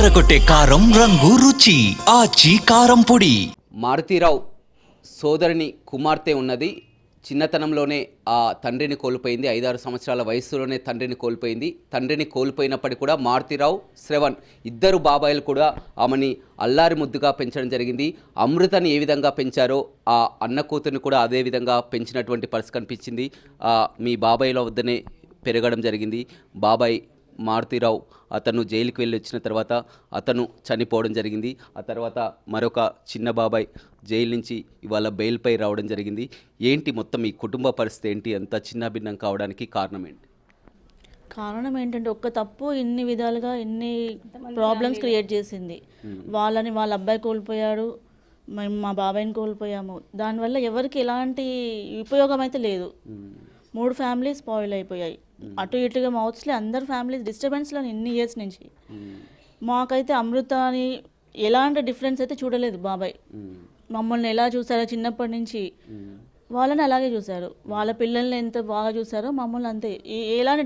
అదరగొట్టే కారం రంగు రుచి ఆచి కారం పొడి. మారుతీరావు సోదరుని కుమార్తె ఉన్నది. చిన్నతనంలోనే ఆ తండ్రిని కోల్పోయింది. 5-6 సంవత్సరాల వయసులోనే తండ్రిని కోల్పోయింది. తండ్రిని కోల్పోయినప్పటికీ కూడా మారుతీరావు, శ్రవణ్ ఇద్దరు బాబాయిలు కూడా ఆమెని అల్లారి ముద్దుగా పెంచడం జరిగింది. అమృతని ఏ విధంగా పెంచారో ఆ అన్న కూతురిని కూడా అదే విధంగా పెంచినటువంటి పరిస్థితి కనిపించింది. మీ బాబాయిల వద్దనే పెరగడం జరిగింది. బాబాయ్ మారుతీరావు అతను జైలుకి వెళ్ళి వచ్చిన తర్వాత అతను చనిపోవడం జరిగింది. ఆ తర్వాత మరొక చిన్న బాబాయ్ జైలు నుంచి ఇవాళ బెయిల్పై రావడం జరిగింది. ఏంటి మొత్తం ఈ కుటుంబ పరిస్థితి ఏంటి? అంత చిన్న భిన్నం కావడానికి కారణం ఏంటి? కారణం ఏంటంటే ఒక్క తప్పు ఇన్ని విధాలుగా ఇన్ని ప్రాబ్లమ్స్ క్రియేట్ చేసింది. వాళ్ళ అబ్బాయి కోల్పోయాడు, మేము మా బాబాయిని కోల్పోయాము. దానివల్ల ఎవరికి ఎలాంటి ఉపయోగం అయితే లేదు. 3 ఫ్యామిలీస్ స్పాయిల్ అయిపోయాయి. అటు ఇటుగా మౌత్స్లే అందరు ఫ్యామిలీస్ డిస్టర్బెన్స్లో ఇన్ని ఇయర్స్ నుంచి. మాకైతే అమృత అని ఎలాంటి డిఫరెన్స్ అయితే చూడలేదు బాబాయ్. మమ్మల్ని ఎలా చూసారో చిన్నప్పటి నుంచి వాళ్ళని అలాగే చూశారు. వాళ్ళ పిల్లల్ని ఎంత బాగా చూసారో మమ్మల్ని అంతే. ఎలాంటి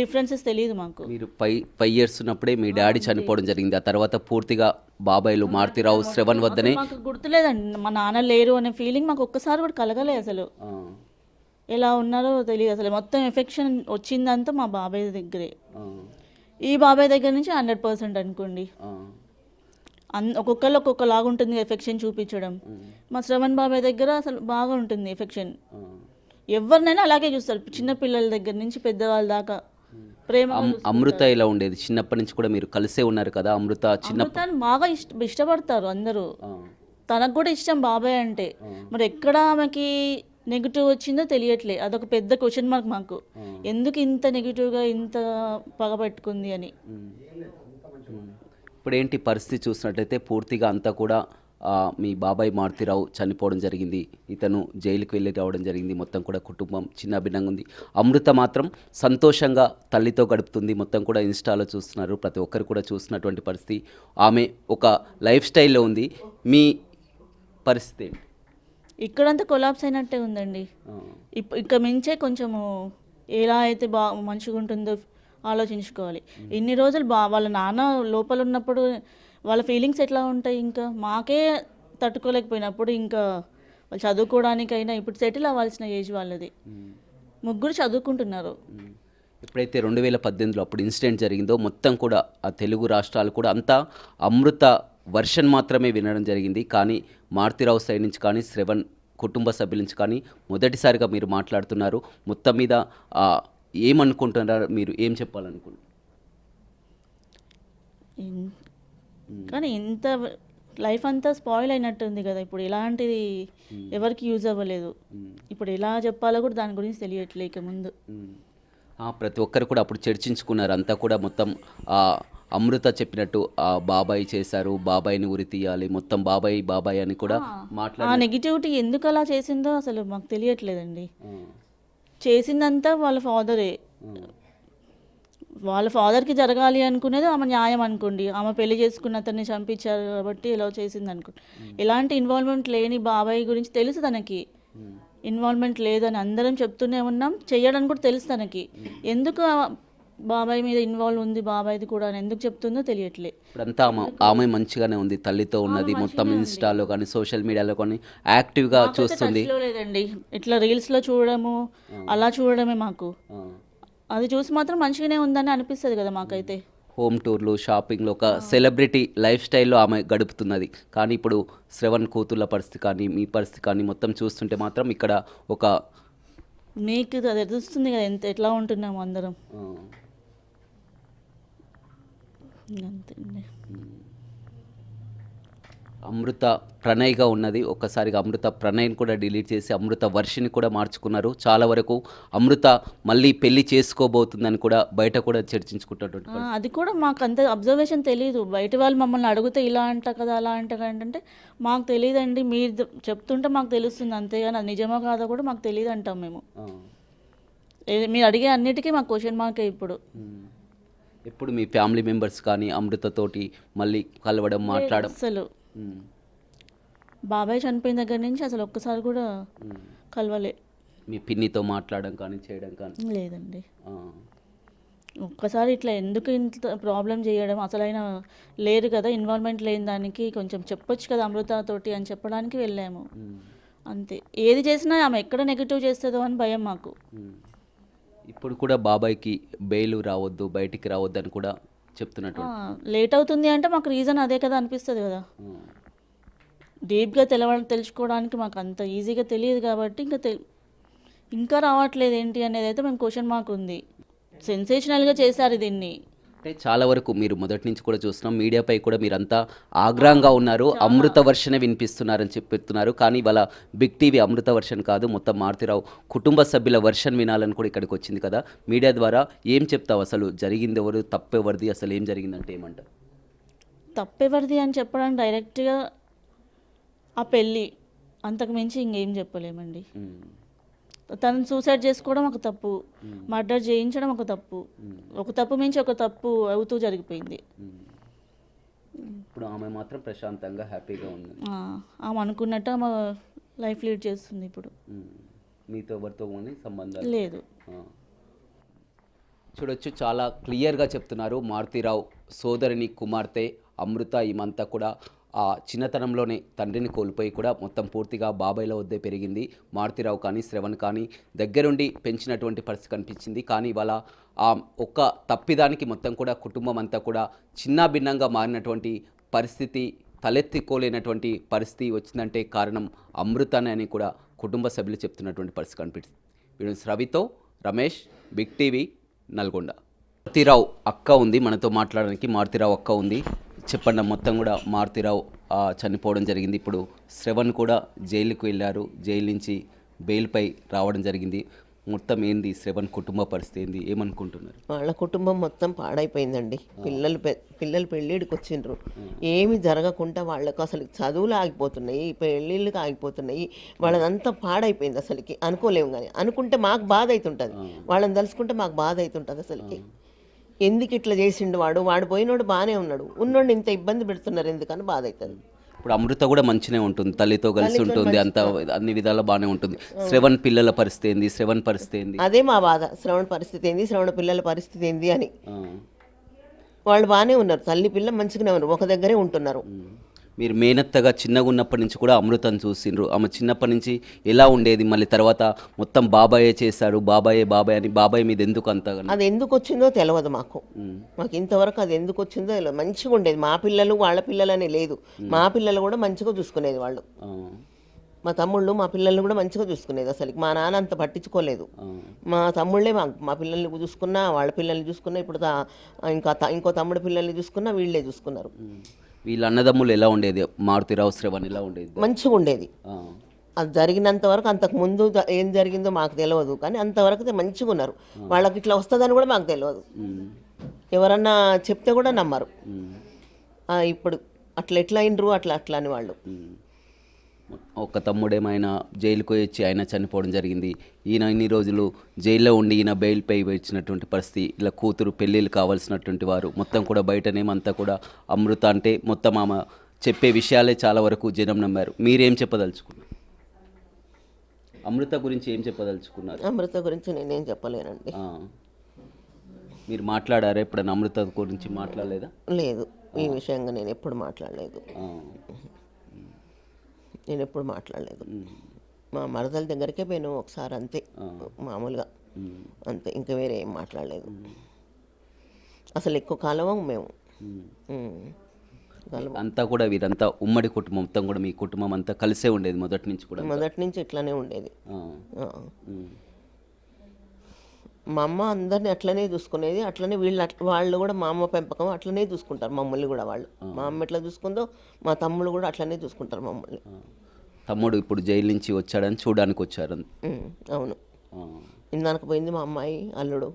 డిఫరెన్సెస్ తెలియదు మాకు. మీరు 5 ఇయర్స్ ఉన్నప్పుడే మీ డాడీ చనిపోవడం జరిగింది. ఆ తర్వాత పూర్తిగా బాబాయిలు మారుతీరావు, శ్రవణ్ వద్దనే. మాకు గుర్తులేదండి, మా నాన్న లేరు అనే ఫీలింగ్ మాకు ఒక్కసారి కూడా కలగలే. అసలు ఎలా ఉన్నారో తెలియదు. అసలు మొత్తం ఎఫెక్షన్ వచ్చిందంతా మా బాబాయ్ దగ్గరే. ఈ బాబాయ్ దగ్గర నుంచి 100% అనుకోండి. ఒక్కొక్కళ్ళు ఒక్కొక్కలాగా ఉంటుంది ఎఫెక్షన్ చూపించడం. మా శ్రవణ్ బాబాయ్ దగ్గర అసలు బాగా ఉంటుంది ఎఫెక్షన్. ఎవరినైనా అలాగే చూస్తారు, చిన్న పిల్లల దగ్గర నుంచి పెద్దవాళ్ళ దాకా ప్రేమ. అమృత ఇలా ఉండేది చిన్నప్పటి నుంచి కూడా మీరు కలిసే ఉన్నారు కదా. అమృత బాగా ఇష్టపడతారు అందరూ. తనకు కూడా ఇష్టం బాబాయ్ అంటే. మరి ఎక్కడ ఆమెకి నెగిటివ్ వచ్చిందో తెలియట్లే. అదొక పెద్ద క్వశ్చన్ మార్క్ మాకు. ఎందుకు ఇంత నెగిటివ్గా ఇంత పగబెట్టుకుంది అని. ఇప్పుడు ఏంటి పరిస్థితి చూసినట్లయితే పూర్తిగా అంతా కూడా మీ బాబాయ్ మారుతీరావు చనిపోవడం జరిగింది. ఇతను జైలుకి వెళ్ళి రావడం జరిగింది. మొత్తం కూడా కుటుంబం చిన్న భిన్నంగా ఉంది. అమృత మాత్రం సంతోషంగా తల్లితో గడుపుతుంది. మొత్తం కూడా ఇన్స్టాలో చూస్తున్నారు, ప్రతి ఒక్కరు కూడా చూస్తున్నటువంటి పరిస్థితి. ఆమె ఒక లైఫ్ స్టైల్లో ఉంది. మీ పరిస్థితి ఏంటి? ఇక్కడంతా కొలాప్స్ అయినట్టే ఉందండి. ఇక మించే కొంచెము ఎలా అయితే మంచిగా ఉంటుందో ఆలోచించుకోవాలి. ఇన్ని రోజులు వాళ్ళ నాన్న లోపల ఉన్నప్పుడు వాళ్ళ ఫీలింగ్స్ ఎట్లా ఉంటాయి, ఇంకా మాకే తట్టుకోలేకపోయినప్పుడు ఇంకా వాళ్ళు చదువుకోవడానికైనా ఇప్పుడు సెటిల్ అవ్వాల్సిన ఏజ్ వాళ్ళది. ముగ్గురు చదువుకుంటున్నారు. ఎప్పుడైతే 2018లో అప్పుడు ఇన్సిడెంట్ జరిగిందో మొత్తం కూడా ఆ తెలుగు రాష్ట్రాలు కూడా అంతా అమృత వర్షన్ మాత్రమే వినడం జరిగింది. కానీ మారుతీరావు సైడ్ నుంచి కానీ శ్రవణ్ కుటుంబ సభ్యుల నుంచి కానీ మొదటిసారిగా మీరు మాట్లాడుతున్నారు. మొత్తం మీద ఏమనుకుంటున్నారు మీరు? ఏం చెప్పాలనుకుంటున్నారు? కానీ ఇంత లైఫ్ అంతా స్పాయిల్ అయినట్టుంది కదా. ఇప్పుడు ఎలాంటిది ఎవరికి యూజ్ అవ్వలేదు. ఇప్పుడు ఎలా చెప్పాలో కూడా దాని గురించి తెలియట్లే ఇక ముందు. ప్రతి ఒక్కరు కూడా అప్పుడు చర్చించుకున్నారు. అంతా కూడా మొత్తం అమృత చెప్పినట్టు బాబాయ్ చేశారు, బాబాయ్ని ఉరి తీయాలి, మొత్తం బాబాయ్ అని కూడా ఆ నెగిటివిటీ ఎందుకు అలా చేసిందో అసలు మాకు తెలియట్లేదండి. చేసిందంతా వాళ్ళ ఫాదరే. వాళ్ళ ఫాదర్కి జరగాలి అనుకునేది ఆమె న్యాయం అనుకోండి. ఆమె పెళ్లి చేసుకున్న అతన్ని చంపించారు కాబట్టి ఇలా చేసింది అనుకోండి. ఎలాంటి ఇన్వాల్వ్మెంట్ లేని బాబాయ్ గురించి తెలుసు తనకి. ఇన్వాల్వ్మెంట్ లేదని అందరం చెప్తూనే ఉన్నాం, చెయ్యడానికి కూడా తెలుసు తనకి. ఎందుకు బాబాయ్ మీద ఇన్వాల్వ్ ఉంది బాబాయ్ది కూడా అని ఎందుకు చెప్తుందో తెలియట్లే. ఇప్పుడంతా ఆమె మంచిగానే ఉంది, తల్లితో ఉన్నది. మొత్తం ఇన్స్టాలో కానీ సోషల్ మీడియాలో కానీ యాక్టివ్గా చూస్తుంది. లేదండి, ఇట్లా రీల్స్లో చూడడము అలా చూడడమే మాకు. అది చూసి మాత్రం మంచిగానే ఉందని అనిపిస్తుంది కదా మాకైతే. హోమ్ టూర్లు, షాపింగ్లో ఒక సెలబ్రిటీ లైఫ్ స్టైల్లో ఆమె గడుపుతున్నది. కానీ ఇప్పుడు శ్రవణ్ కూతుర్ల పరిస్థితి కానీ మీ పరిస్థితి కానీ మొత్తం చూస్తుంటే మాత్రం ఇక్కడ ఒక మీకు అది తెలుస్తుంది కదా ఎట్లా ఉంటున్నాము అందరం. అంతే. అమృత ప్రణయ్గా ఉన్నది. ఒక్కసారిగా అమృత ప్రణయ్ని కూడా డిలీట్ చేసి అమృత వర్షిని కూడా మార్చుకున్నారు. చాలా వరకు అమృత మళ్ళీ పెళ్లి చేసుకోబోతుందని కూడా బయట కూడా చర్చించుకుంటున్నట్టు. అది కూడా మాకు అంత అబ్జర్వేషన్ తెలియదు. బయట వాళ్ళు మమ్మల్ని అడిగితే ఇలా అంట కదా అలా అంట అంటే మాకు తెలియదండి, మీరు చెప్తుంటే మాకు తెలుస్తుంది అంతేగాని అది నిజమో కాదో కూడా మాకు తెలియదు అంటాం మేము. మీరు అడిగే అన్నిటికీ మాకు క్వశ్చన్ మార్కే. ఇప్పుడు మీ ఫ్యామిలీ మెంబర్స్ కానీ అమృతతోటి మళ్ళీ కలవడం, మాట్లాడడం అసలు బాబాయ్ చనిపోయిన దగ్గర నుంచి అసలు ఒక్కసారి కూడా కలవలే. మీ పిన్నితో మాట్లాడడం కానీ చేయడం కానీ లేదండి. ఒక్కసారి ఇట్లా ఎందుకు ఇంత ప్రాబ్లం చేయడం, అసలైన లేరు కదా, ఇన్వాల్వ్మెంట్ లేని దానికి కొంచెం చెప్పొచ్చు కదా అమృతతోటి అని చెప్పడానికి వెళ్ళాము అంతే. ఏది చేసినా ఆమె ఎక్కడ నెగిటివ్ చేస్తుందో అని భయం మాకు. ఇప్పుడు కూడా బాబాయ్కి బెయిల్ రావద్దు, బయటికి రావద్దు అని కూడా చెప్తున్నట్టు. లేట్ అవుతుంది అంటే మాకు రీజన్ అదే కదా అనిపిస్తుంది కదా. డీప్గా తెలుసుకోవడానికి మాకు అంత ఈజీగా తెలియదు కాబట్టి ఇంకా రావట్లేదు ఏంటి అనేది అయితే మేము క్వశ్చన్ మార్క్ ఉంది. సెన్సేషనల్గా చేశారు దీన్ని. అంటే చాలా వరకు మీరు మొదటి నుంచి కూడా చూస్తున్నాం, మీడియాపై కూడా మీరంతా ఆగ్రహంగా ఉన్నారు, అమృత వర్షనే వినిపిస్తున్నారని చెప్తున్నారు. కానీ ఇవాళ బిగ్ టీవీ అమృత వర్షన్ కాదు, మొత్తం మారుతిరావు కుటుంబ సభ్యుల వర్షన్ వినాలని కూడా ఇక్కడికి వచ్చింది కదా. మీడియా ద్వారా ఏం చెప్తావు, అసలు జరిగింది ఎవరు, తప్పెవరిది, అసలు ఏం జరిగిందంటే ఏమంటారు? తప్పెవరిది అని చెప్పడానికి డైరెక్ట్గా ఆ పెళ్ళి, అంతకు మించి ఇంకేం చెప్పలేమండి. తను సూసైడ్ చేసుకోవడం ఒక తప్పు, మర్డర్ చేయించడం ఒక తప్పు, ఒక తప్పు మించి ఒక తప్పు అవుతూ జరిగిపోయింది. ఇప్పుడు ఆమె మాత్రం ప్రశాంతంగా హ్యాపీగా ఉంది. ఆమె అనుకున్నట్టు ఆమె లైఫ్ లీడ్ చేస్తుంది ఇప్పుడు. మీతో ఎవరితో సంబంధం లేదు. చూడొచ్చు, చాలా క్లియర్గా చెప్తున్నారు. మారుతిరావు సోదరిని కుమార్తె అమృత ఈమంతా కూడా ఆ చిన్నతనంలోనే తండ్రిని కోల్పోయి కూడా మొత్తం పూర్తిగా బాబాయ్ల వద్దే పెరిగింది. మారుతిరావు కానీ శ్రవణ్ కానీ దగ్గరుండి పెంచినటువంటి పరిస్థితి కనిపించింది. కానీ ఇవాళ ఆ ఒక్క తప్పిదానికి మొత్తం కూడా కుటుంబం అంతా కూడా చిన్నాభిన్నంగా మారినటువంటి పరిస్థితి, తలెత్తుకోలేనటువంటి పరిస్థితి వచ్చిందంటే కారణం అమృతనే అని కూడా కుటుంబ సభ్యులు చెప్తున్నటువంటి పరిస్థితి కనిపిస్తుంది. వీడు రవితో రమేష్, బిగ్ టీవీ, నల్గొండ. మారుతిరావు అక్క ఉంది మనతో మాట్లాడడానికి. మారుతిరావు అక్క ఉంది, చెప్పండి. మొత్తం కూడా మారుతిరావు చనిపోవడం జరిగింది. ఇప్పుడు శ్రవణ్ కూడా జైలుకు వెళ్ళారు, జైలు నుంచి బెయిల్పై రావడం జరిగింది. మొత్తం ఏంది శ్రవణ్ కుటుంబ పరిస్థితి ఏంది, ఏమనుకుంటున్నారు? వాళ్ళ కుటుంబం మొత్తం పాడైపోయిందండి. పిల్లలు పెళ్ళిడికి వచ్చిండ్రు, ఏమి జరగకుండా వాళ్ళకు అసలు చదువులు ఆగిపోతున్నాయి, పెళ్ళిళ్ళకి ఆగిపోతున్నాయి, వాళ్ళదంతా పాడైపోయింది. అసలుకి అనుకోలేము, కానీ అనుకుంటే మాకు బాధ అవుతుంటుంది, వాళ్ళని తలుచుకుంటే మాకు బాధ అవుతుంటుంది. అసలుకి ఎందుకు ఇట్లా చేసిండు, వాడు పోయినోడు బాగానే ఉన్నాడు, ఉన్నోడు ఇంత ఇబ్బంది పెడుతున్నారు ఎందుకని బాధ అవుతుంది. ఇప్పుడు అమృత కూడా మంచినే ఉంటుంది, తల్లితో కలిసి ఉంటుంది, అంత అన్ని విధాలా బాగానే ఉంటుంది. శ్రవణ్ పిల్లల పరిస్థితి ఏంది, శ్రవణ్ పరిస్థితి ఏంది, అదే మా బాధ. శ్రవణ్ పరిస్థితి ఏంది, శ్రవణ పిల్లల పరిస్థితి ఏంది అని. వాళ్ళు బాగానే ఉన్నారు, తల్లి పిల్ల మంచిగానే ఉన్నారు, ఒక దగ్గరే ఉంటున్నారు. మీరు మేనత్తగా చిన్నగా ఉన్నప్పటి నుంచి కూడా అమృతను చూసిండ్రు. ఆమె చిన్నప్పటి నుంచి ఎలా ఉండేది, మళ్ళీ తర్వాత మొత్తం బాబాయే చేశారు, బాబాయ్ అని బాబాయ్ మీద ఎందుకు అంతగా? అది ఎందుకు వచ్చిందో తెలియదు మాకు ఇంతవరకు అది ఎందుకు వచ్చిందో తెలియదు. మంచిగా ఉండేది, మా పిల్లలు వాళ్ళ పిల్లలనే లేదు, మా పిల్లలు కూడా మంచిగా చూసుకునేది వాళ్ళు. మా తమ్ముళ్ళు మా పిల్లల్ని కూడా మంచిగా చూసుకునేది. అసలు మా నాన్న అంత పట్టించుకోలేదు, మా తమ్ముళ్ళే మా పిల్లల్ని చూసుకున్నా, వాళ్ళ పిల్లల్ని చూసుకున్నా, ఇప్పుడు ఇంకో తమ్ముడు పిల్లల్ని చూసుకున్నా వీళ్ళే చూసుకున్నారు. వీళ్ళ అన్నదమ్ములు ఎలా ఉండేది, మారుతిరావు శ్రవణ్ ఎలా ఉండేది? మంచిగా ఉండేది. అది జరిగినంత వరకు, అంతకు ముందు ఏం జరిగిందో మాకు తెలియదు, కానీ అంతవరకు మంచిగా ఉన్నారు. వాళ్ళకి ఇట్లా వస్తుందని కూడా మాకు తెలియదు, ఎవరన్నా చెప్తే కూడా నమ్మరు. ఇప్పుడు అట్లా ఎట్లా అయినరు, అట్లా అని వాళ్ళు. ఒక తమ్ముడేమైనా జైలుకు వచ్చి ఆయన చనిపోవడం జరిగింది. ఈయన ఇన్ని రోజులు జైల్లో ఉండి ఈయన బెయిల్పై వచ్చినటువంటి పరిస్థితి. ఇలా కూతురు పెళ్ళిళ్ళు కావాల్సినటువంటి వారు మొత్తం కూడా బయటనేమంతా కూడా అమృత అంటే మొత్తం ఆమె చెప్పే విషయాలే చాలా వరకు జనం నమ్మారు. మీరేం చెప్పదలుచుకున్నారు అమృత గురించి, ఏం చెప్పదలుచుకున్నారు? అమృత గురించి నేనేం చెప్పలేనండి. మీరు మాట్లాడారా ఎప్పుడైనా అమృత గురించి? మాట్లాడలేదా? లేదు, ఈ విషయంగా నేను ఎప్పుడు మాట్లాడలేదు. నేను ఎప్పుడు మాట్లాడలేదు. మా మరదల దగ్గరికే పోయినా ఒకసారి, అంతే, మామూలుగా అంతే, ఇంకా వేరే ఏం మాట్లాడలేదు. అసలు ఎక్కువ కాలం మేము అంతా కూడా వీరంతా ఉమ్మడి కుటుంబం, మొత్తం కూడా మీ కుటుంబం అంతా కలిసే ఉండేది మొదటి నుంచి కూడా? మొదటి నుంచి ఇట్లానే ఉండేది. మా అమ్మ అందరినీ అట్లనే చూసుకునేది, అట్లనే వాళ్ళు కూడా మా అమ్మ పెంపకం అట్లనే చూసుకుంటారు మమ్మల్ని కూడా. వాళ్ళు మా అమ్మ ఎట్లా చూసుకుందో మా తమ్ముళ్ళు కూడా అట్లనే చూసుకుంటారు మమ్మల్ని. తమ్ముడు ఇప్పుడు జైలు నుంచి వచ్చాడని చూడడానికి వచ్చారు? అవును, ఇందాక పోయింది మా అమ్మాయి అల్లుడు.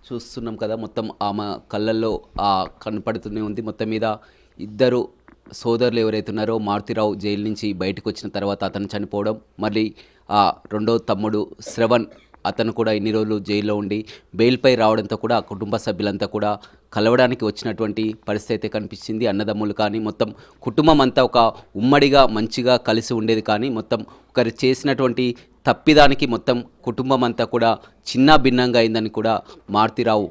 చూస్తున్నాం కదా, మొత్తం ఆమె కళ్ళల్లో కనపడుతూనే ఉంది. మొత్తం మీద ఇద్దరు సోదరులు ఎవరైతే ఉన్నారో, మారుతిరావు జైలు నుంచి బయటకు వచ్చిన తర్వాత అతను చనిపోవడం, మళ్ళీ రెండో తమ్ముడు శ్రవణ్ అతను కూడా ఇన్ని రోజులు జైల్లో ఉండి బెయిల్పై రావడంతో కూడా ఆ కుటుంబ సభ్యులంతా కూడా కలవడానికి వచ్చినటువంటి పరిస్థితి అయితే కనిపించింది. అన్నదమ్ములు కానీ మొత్తం కుటుంబం అంతా ఒక ఉమ్మడిగా మంచిగా కలిసి ఉండేది, కానీ మొత్తం ఒకరు చేసినటువంటి తప్పిదానికి మొత్తం కుటుంబం అంతా కూడా చిన్న భిన్నంగా అయిందని కూడా మారుతిరావు